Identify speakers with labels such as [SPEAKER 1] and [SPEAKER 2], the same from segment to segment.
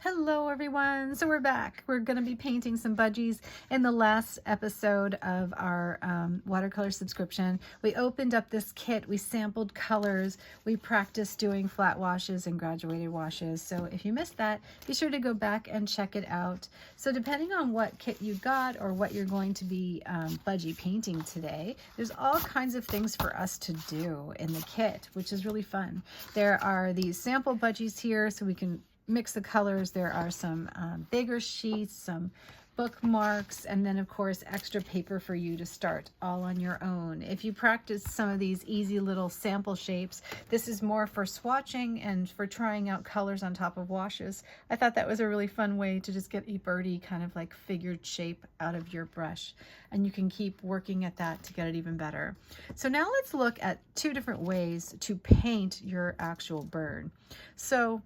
[SPEAKER 1] Hello everyone, so we're back. We're going to be painting some budgies. In the last episode of our watercolor subscription, we opened up this kit, we sampled colors, we practiced doing flat washes and graduated washes. So if you missed that, be sure to go back and check it out. So depending on what kit you got or what you're going to be budgie painting today, there's all kinds of things for us to do in the kit, which is really fun. There are these sample budgies here so we can mix the colors. There are some bigger sheets, some bookmarks, and then of course extra paper for you to start all on your own. If you practice some of these easy little sample shapes, this is more for swatching and for trying out colors on top of washes. I thought that was a really fun way to just get a birdie kind of like figured shape out of your brush, and you can keep working at that to get it even better. So now let's look at two different ways to paint your actual bird. So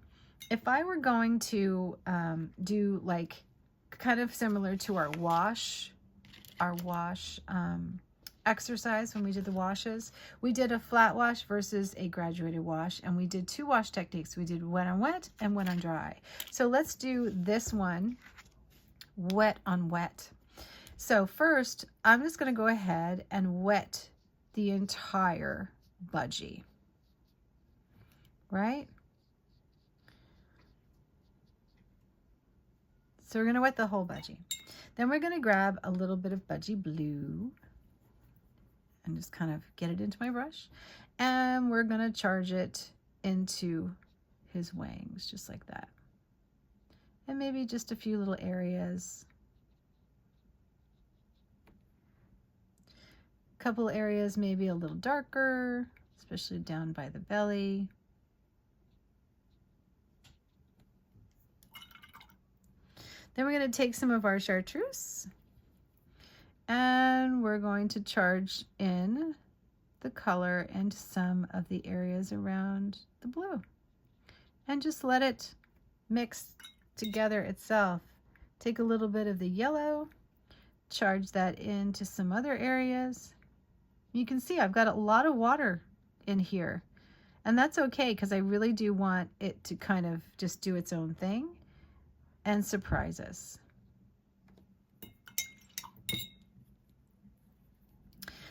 [SPEAKER 1] if I were going to do like kind of similar to our wash exercise when we did the washes, we did a flat wash versus a graduated wash, and we did two wash techniques. We did wet on wet and wet on dry. So let's do this one, wet on wet. So first, I'm just going to go ahead and wet the entire budgie, right? So we're going to wet the whole budgie. Then we're going to grab a little bit of budgie blue and just kind of get it into my brush. And we're going to charge it into his wings, just like that. And maybe just a few little areas. A couple areas maybe a little darker, especially down by the belly. Then we're going to take some of our chartreuse and we're going to charge in the color into some of the areas around the blue and just let it mix together itself. Take a little bit of the yellow, charge that into some other areas. You can see I've got a lot of water in here, and that's okay because I really do want it to kind of just do its own thing and surprise us.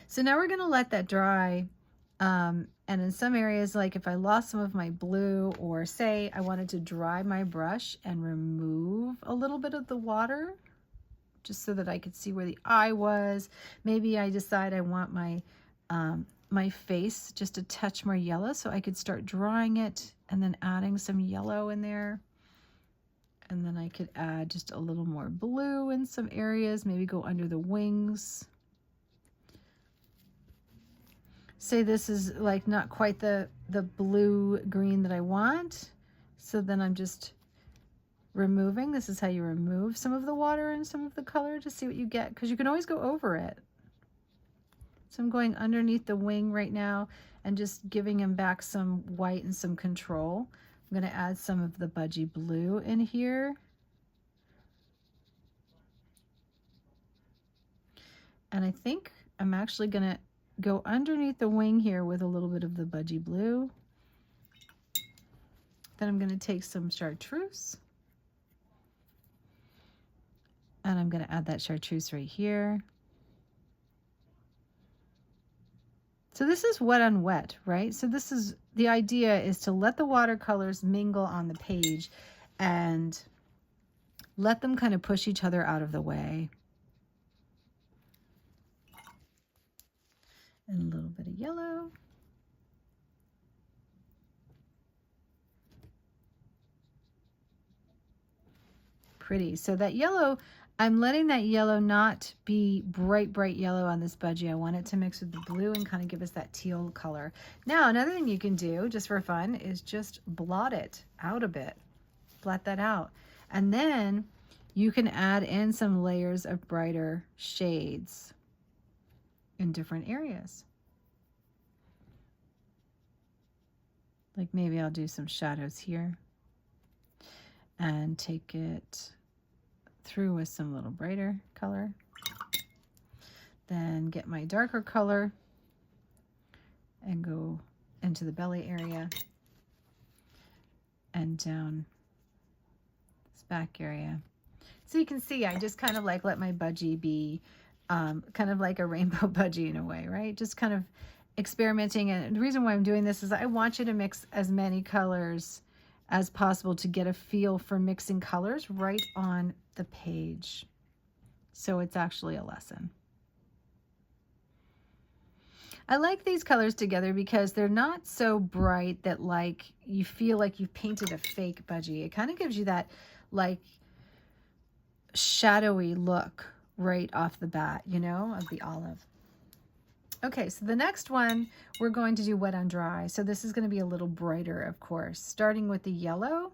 [SPEAKER 1] So now we're going to let that dry, and in some areas, like if I lost some of my blue, or say I wanted to dry my brush and remove a little bit of the water just so that I could see where the eye was, maybe I decide I want my my face just a touch more yellow, so I could start drawing it and then adding some yellow in there. And then I could add just a little more blue in some areas, maybe go under the wings. Say this is like not quite the blue green that I want. So then I'm just removing. This is how you remove some of the water and some of the color to see what you get, because you can always go over it. So I'm going underneath the wing right now and just giving him back some white and some control. I'm going to add some of the budgie blue in here. And I think I'm actually going to go underneath the wing here with a little bit of the budgie blue. Then I'm going to take some chartreuse. And I'm going to add that chartreuse right here. So this is wet on wet, right? So this is, the idea is to let the watercolors mingle on the page and let them kind of push each other out of the way. And a little bit of yellow. Pretty. So that yellow, I'm letting that yellow not be bright, bright yellow on this budgie. I want it to mix with the blue and kind of give us that teal color. Now, another thing you can do just for fun is just blot it out a bit. Blot that out. And then you can add in some layers of brighter shades in different areas. Like maybe I'll do some shadows here and take it through with some little brighter color. Then get my darker color and go into the belly area and down back area. So you can see I just kind of like let my budgie be kind of like a rainbow budgie in a way, right? Just kind of experimenting. And the reason why I'm doing this is I want you to mix as many colors as possible to get a feel for mixing colors right on the page. So it's actually a lesson. I like these colors together because they're not so bright that like you feel like you've painted a fake budgie. It kind of gives you that like shadowy look right off the bat, you know, of the olive. Okay, so the next one we're going to do wet on dry. So this is going to be a little brighter, of course. Starting with the yellow,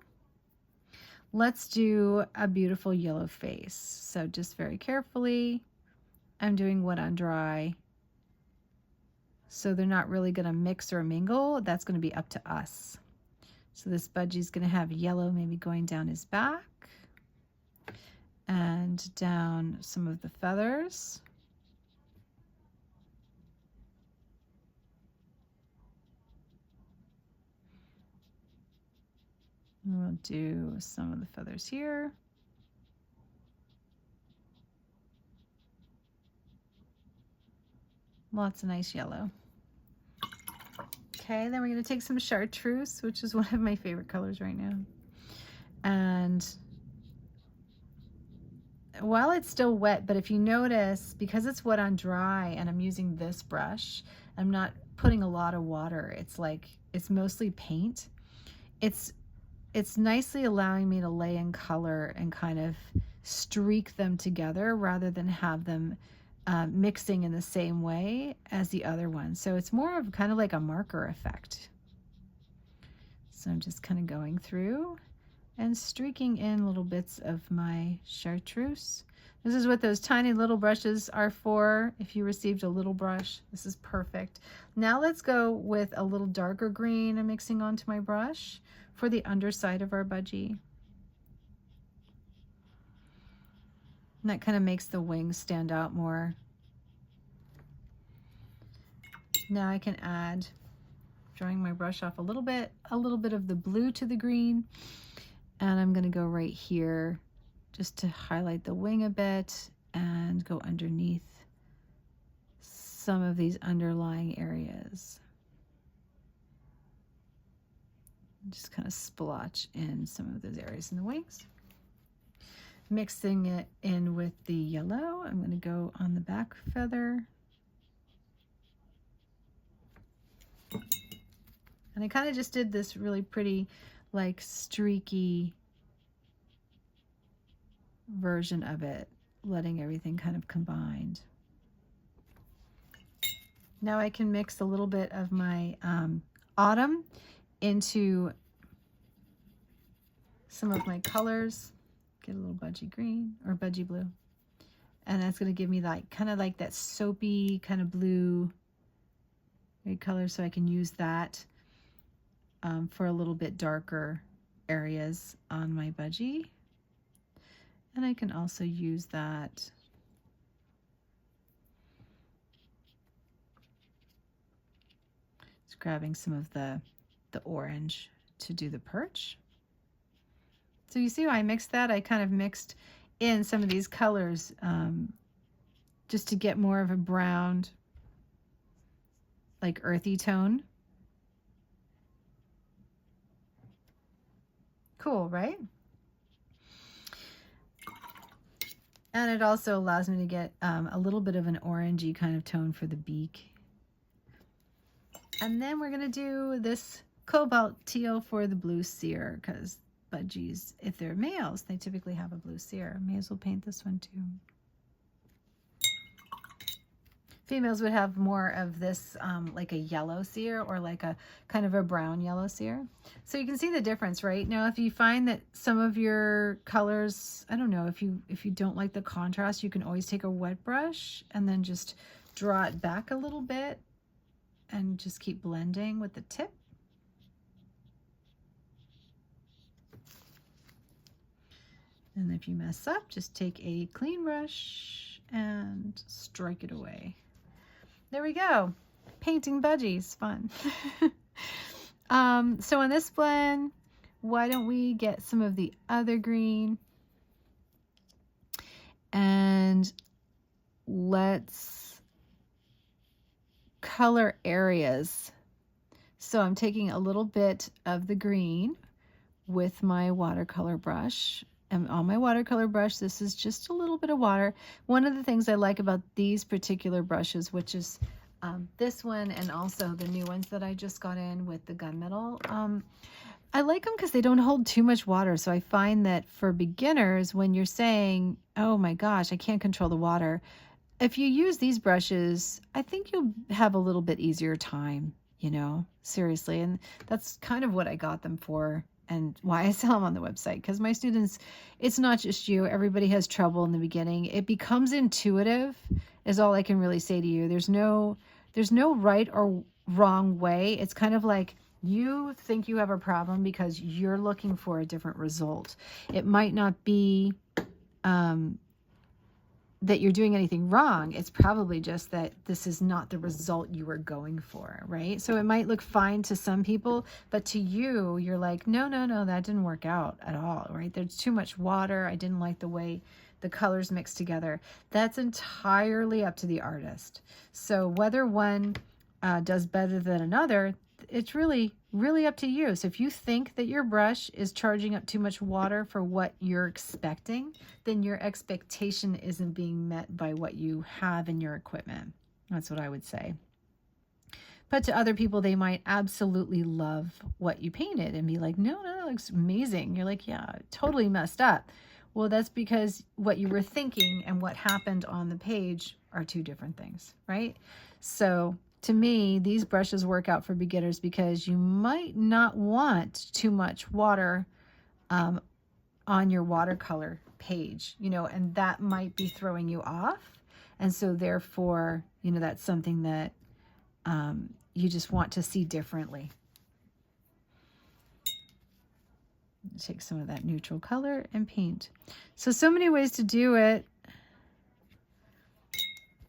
[SPEAKER 1] let's do a beautiful yellow face. So just very carefully, I'm doing wet on dry. So they're not really going to mix or mingle. That's going to be up to us. So this budgie's going to have yellow maybe going down his back and down some of the feathers. And we'll do some of the feathers here. Lots of nice yellow. Okay, then we're going to take some chartreuse, which is one of my favorite colors right now. And while it's still wet, but if you notice, because it's wet on dry and I'm using this brush, I'm not putting a lot of water. It's like, it's mostly paint. It's nicely allowing me to lay in color and kind of streak them together rather than have them mixing in the same way as the other one. So it's more of kind of like a marker effect. So I'm just kind of going through and streaking in little bits of my chartreuse. This is what those tiny little brushes are for. If you received a little brush, this is perfect. Now let's go with a little darker green I'm mixing onto my brush for the underside of our budgie. And that kind of makes the wings stand out more. Now I can add, drawing my brush off a little bit of the blue to the green. And I'm going to go right here just to highlight the wing a bit and go underneath some of these underlying areas. Just kind of splotch in some of those areas in the wings. Mixing it in with the yellow, I'm going to go on the back feather. And I kind of just did this really pretty, like streaky version of it, letting everything kind of combined. Now I can mix a little bit of my autumn into some of my colors. Get a little budgie green or budgie blue. And that's going to give me like kind of like that soapy kind of blue color, so I can use that for a little bit darker areas on my budgie. And I can also use that just grabbing some of the orange to do the perch. So you see how I mixed that? I kind of mixed in some of these colors just to get more of a brown, like earthy tone. Cool, right? And it also allows me to get a little bit of an orangey kind of tone for the beak. And then we're going to do this cobalt teal for the blue cere, because budgies, if they're males, they typically have a blue cere. May as well paint this one too. Females would have more of this like a yellow cere or like a kind of a brown yellow cere. So you can see the difference, right? Now if you find that some of your colors, I don't know, if you don't like the contrast, you can always take a wet brush and then just draw it back a little bit and just keep blending with the tip. And if you mess up, just take a clean brush and strike it away. There we go. Painting budgies, fun. So in this blend, why don't we get some of the other green and let's color areas. So I'm taking a little bit of the green with my watercolor brush. And on my watercolor brush, this is just a little bit of water. One of the things I like about these particular brushes, which is this one and also the new ones that I just got in with the gunmetal, I like them because they don't hold too much water. So I find that for beginners, when you're saying, oh my gosh, I can't control the water, if you use these brushes, I think you'll have a little bit easier time, you know, seriously. And that's kind of what I got them for and why I sell them on the website. Because my students, it's not just you. Everybody has trouble in the beginning. It becomes intuitive is all I can really say to you. There's no right or wrong way. It's kind of like you think you have a problem because you're looking for a different result. It might not be that you're doing anything wrong. It's probably just that this is not the result you were going for, right? So it might look fine to some people, but to you, you're like, no, that didn't work out at all, right? There's too much water. I didn't like the way the colors mixed together. That's entirely up to the artist. So whether one does better than another, it's really up to you. So if you think that your brush is charging up too much water for what you're expecting, then your expectation isn't being met by what you have in your equipment. That's what I would say. But to other people, they might absolutely love what you painted and be like, no, that looks amazing. You're like, yeah, totally messed up. Well, that's because what you were thinking and what happened on the page are two different things, right? So to me, these brushes work out for beginners because you might not want too much water on your watercolor page, you know, and that might be throwing you off. And so therefore, you know, that's something that you just want to see differently. Take some of that neutral color and paint. So many ways to do it.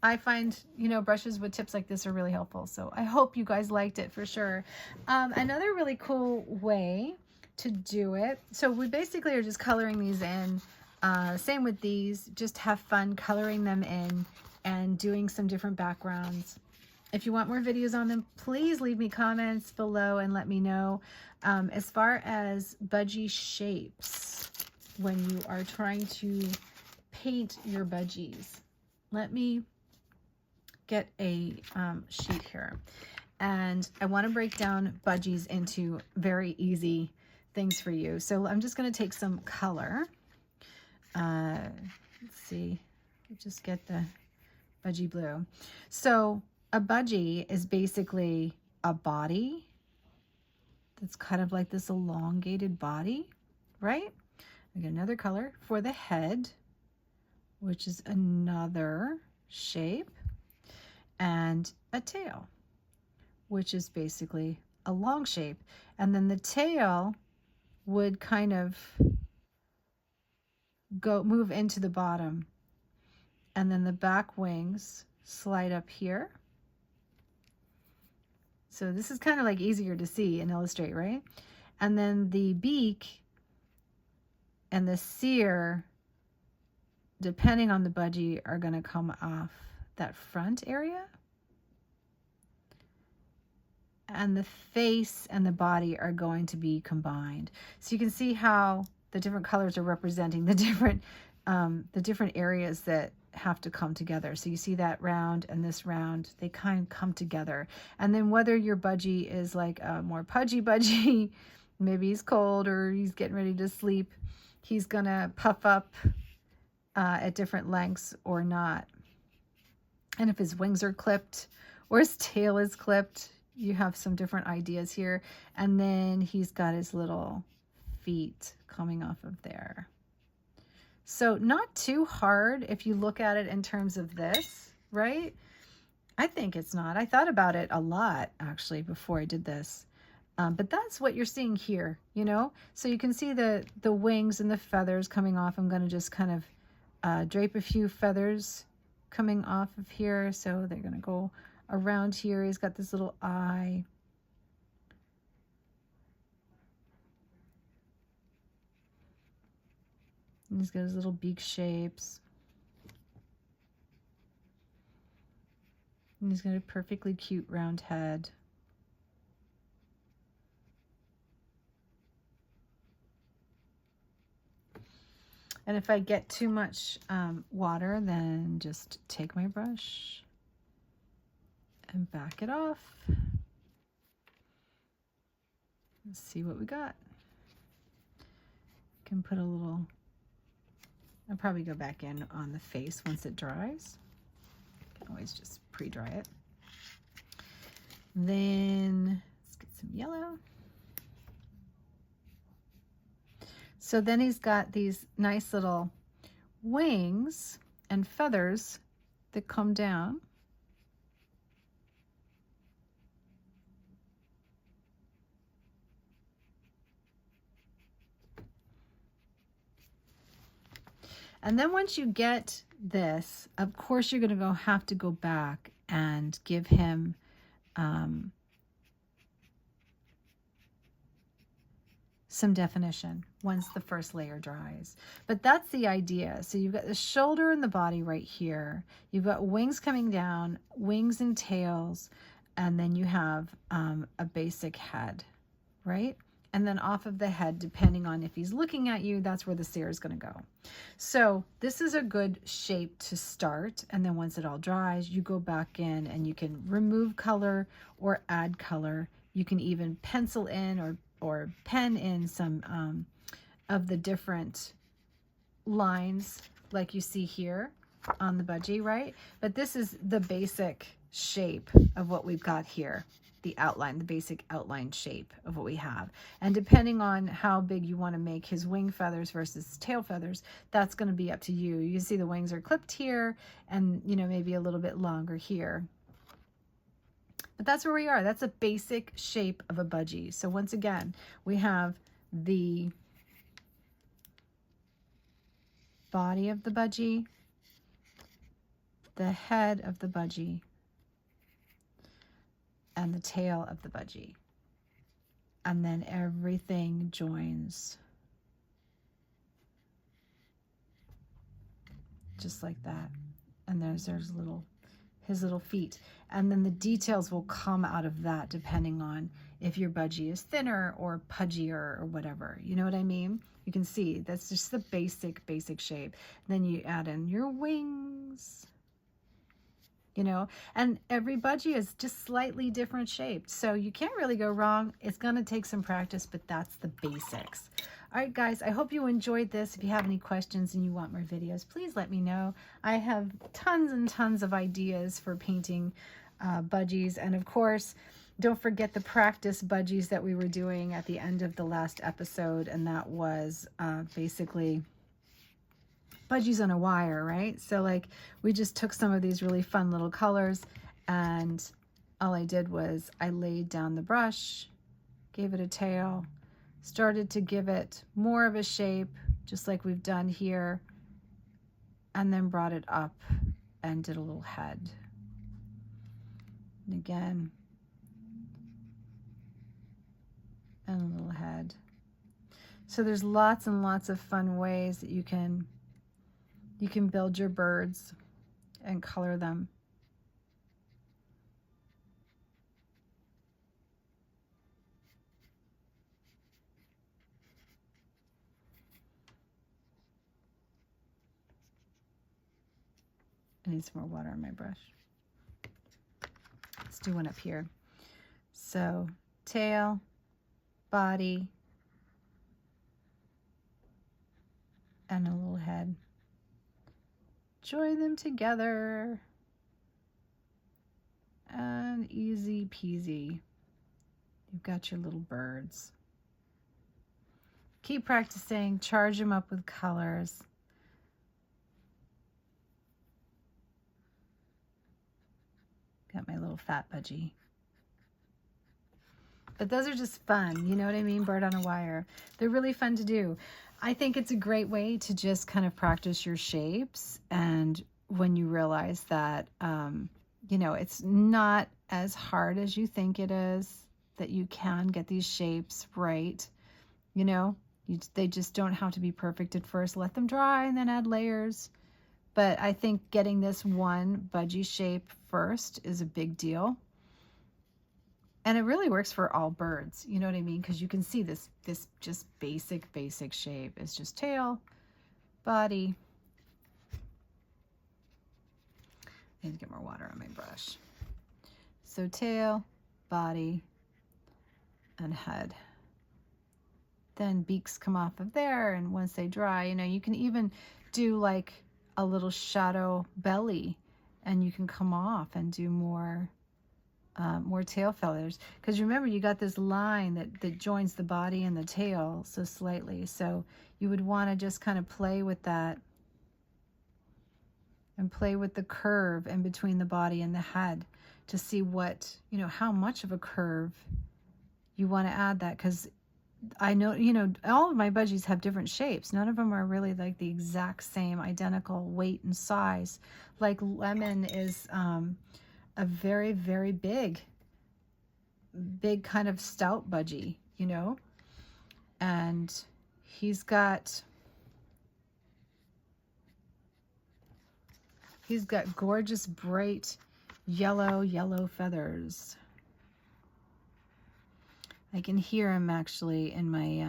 [SPEAKER 1] I find, you know, brushes with tips like this are really helpful. So I hope you guys liked it for sure. Another really cool way to do it. So we basically are just coloring these in. Same with these, just have fun coloring them in and doing some different backgrounds. If you want more videos on them, please leave me comments below and let me know. As far as budgie shapes, when you are trying to paint your budgies, let me get a sheet here. And I want to break down budgies into very easy things for you. So I'm just going to take some color. Let's see, just get the budgie blue. So a budgie is basically a body that's kind of like this elongated body, right? I get another color for the head, which is another shape, and a tail, which is basically a long shape. And then the tail would kind of move into the bottom, and then the back wings slide up here. So this is kind of like easier to see and illustrate, right? And then the beak and the sear, depending on the budgie, are going to come off that front area. And the face and the body are going to be combined. So you can see how the different colors are representing the different areas that have to come together. So you see that round and this round, they kind of come together. And then whether your budgie is like a more pudgy budgie, maybe he's cold or he's getting ready to sleep, he's gonna puff up at different lengths or not. And if his wings are clipped or his tail is clipped, you have some different ideas here. And then he's got his little feet coming off of there. So not too hard if you look at it in terms of this, right? I think it's not. I thought about it a lot actually before I did this. But that's what you're seeing here, you know? So you can see the wings and the feathers coming off. I'm going to just kind of drape a few feathers coming off of here. So they're going to go around here. He's got this little eye. And he's got his little beak shapes. And he's got a perfectly cute round head. And if I get too much water, then just take my brush and back it off. Let's see what we got. Can put a little, I'll probably go back in on the face once it dries. Can always just pre-dry it. Then let's get some yellow. So then he's got these nice little wings and feathers that come down. And then once you get this, of course you're going to have to go back and give him some definition once the first layer dries. But that's the idea. So you've got the shoulder and the body right here. You've got wings coming down, wings and tails, and then you have a basic head, right? And then off of the head, depending on if he's looking at you, that's where the stare is going to go. So this is a good shape to start. And then once it all dries, you go back in and you can remove color or add color. You can even pencil in or pen in some of the different lines like you see here on the budgie, right? But this is the basic shape of what we've got here. The outline, the basic outline shape of what we have. And depending on how big you want to make his wing feathers versus tail feathers, that's going to be up to you. You can see the wings are clipped here and, you know, maybe a little bit longer here. But that's where we are. That's a basic shape of a budgie. So once again, we have the body of the budgie, the head of the budgie, and the tail of the budgie. And then everything joins just like that. And there's his little feet. And then the details will come out of that depending on if your budgie is thinner or pudgier or whatever. You know what I mean? You can see that's just the basic shape. Then you add in your wings, you know, and every budgie is just slightly different shaped. So you can't really go wrong. It's going to take some practice, but that's the basics. All right, guys, I hope you enjoyed this. If you have any questions and you want more videos, please let me know. I have tons and tons of ideas for painting budgies. And of course, don't forget the practice budgies that we were doing at the end of the last episode. And that was basically budgies on a wire, right? So like we just took some of these really fun little colors and all I did was I laid down the brush, gave it a tail, started to give it more of a shape, just like we've done here, and then brought it up and did a little head. And again, and a little head. So there's lots and lots of fun ways that you can build your birds and color them. I need some more water on my brush. Let's do one up here. So tail, body, and a little head. Join them together and easy peasy. You've got your little birds. Keep practicing, charge them up with colors. Got my little fat budgie. But those are just fun, you know what I mean? Bird on a wire. They're really fun to do. I think it's a great way to just kind of practice your shapes. And when you realize that, you know, it's not as hard as you think it is, that you can get these shapes right, you know, They just don't have to be perfect at first. Let them dry and then add layers. But I think getting this one budgie shape first is a big deal. And it really works for all birds, you know what I mean? Because you can see this just basic shape. It's just tail, body. I need to get more water on my brush. So tail, body, and head. Then beaks come off of there, and once they dry, you know, you can even do like a little shadow belly, and you can come off and do more tail feathers, because remember you got this line that joins the body and the tail so slightly, so you would want to just kind of play with that and play with the curve in between the body and the head to see what, you know, how much of a curve you want to add that, because I know, you know, all of my budgies have different shapes. None of them are really like the exact same identical weight and size. Like Lemon is a very, very big kind of stout budgie, you know, and he's got gorgeous bright yellow feathers. I can hear him actually in my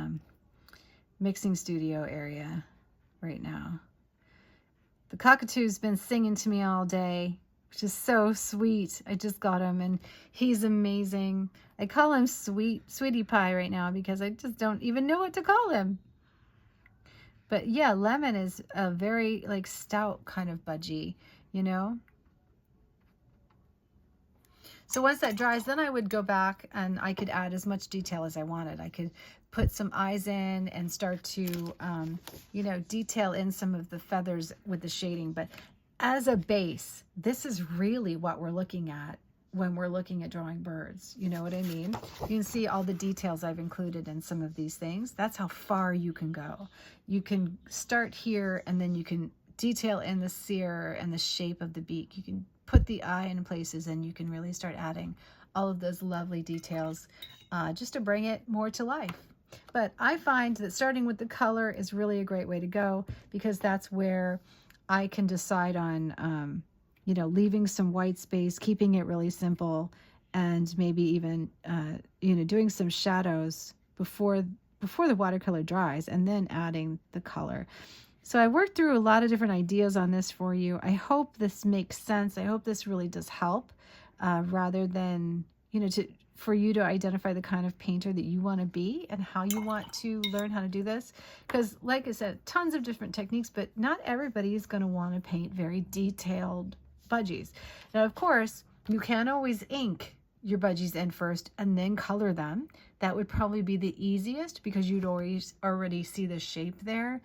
[SPEAKER 1] mixing studio area right now. The cockatoo's been singing to me all day, which is so sweet. I just got him and he's amazing. I call him Sweetie Pie right now because I just don't even know what to call him. But yeah, Lemon is a very like stout kind of budgie, you know. So once that dries, then I would go back and I could add as much detail as I wanted. I could put some eyes in and start to, you know, detail in some of the feathers with the shading. But as a base, this is really what we're looking at when we're looking at drawing birds. You know what I mean? You can see all the details I've included in some of these things. That's how far you can go. You can start here and then you can detail in the cere and the shape of the beak. You can put the eye in places and you can really start adding all of those lovely details just to bring it more to life. But I find that starting with the color is really a great way to go, because that's where I can decide on, you know, leaving some white space, keeping it really simple, and maybe even, you know, doing some shadows before the watercolor dries and then adding the color. So I worked through a lot of different ideas on this for you. I hope this makes sense. I hope this really does help, rather than, you know, for you to identify the kind of painter that you want to be and how you want to learn how to do this. Because like I said, tons of different techniques, but not everybody is going to want to paint very detailed budgies. Now, of course, you can always ink your budgies in first and then color them. That would probably be the easiest because you'd already see the shape there.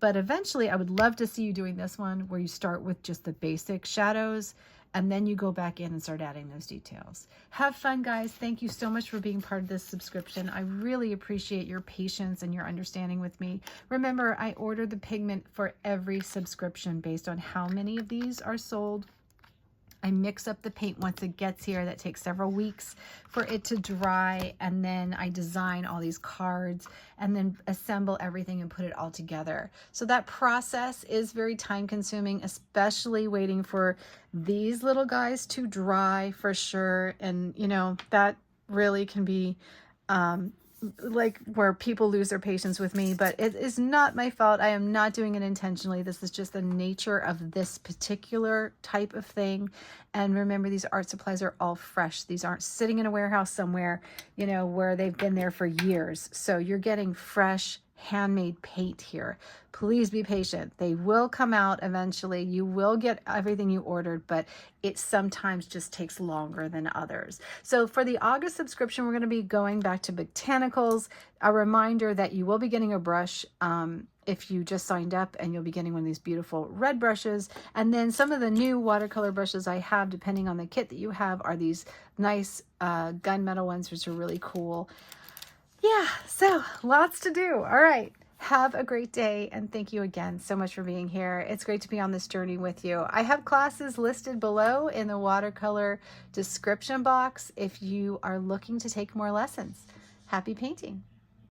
[SPEAKER 1] But eventually I would love to see you doing this one where you start with just the basic shadows and then you go back in and start adding those details. Have fun, guys. Thank you so much for being part of this subscription. I really appreciate your patience and your understanding with me. Remember, I order the pigment for every subscription based on how many of these are sold. I mix up the paint once it gets here. That takes several weeks for it to dry, and then I design all these cards and then assemble everything and put it all together. So that process is very time consuming, especially waiting for these little guys to dry for sure. And you know, that really can be like where people lose their patience with me, but it is not my fault. I am not doing it intentionally. This is just the nature of this particular type of thing. And remember, these art supplies are all fresh. These aren't sitting in a warehouse somewhere, you know, where they've been there for years. So you're getting fresh handmade paint here. Please be patient. They will come out eventually. You will get everything you ordered, but it sometimes just takes longer than others. So for the August subscription, we're going to be going back to botanicals. A reminder that you will be getting a brush if you just signed up, and you'll be getting one of these beautiful red brushes. And then some of the new watercolor brushes I have, depending on the kit that you have, are these nice gunmetal ones, which are really cool. Yeah, so lots to do. All right. Have a great day, and thank you again so much for being here. It's great to be on this journey with you. I have classes listed below in the watercolor description box if you are looking to take more lessons. Happy painting.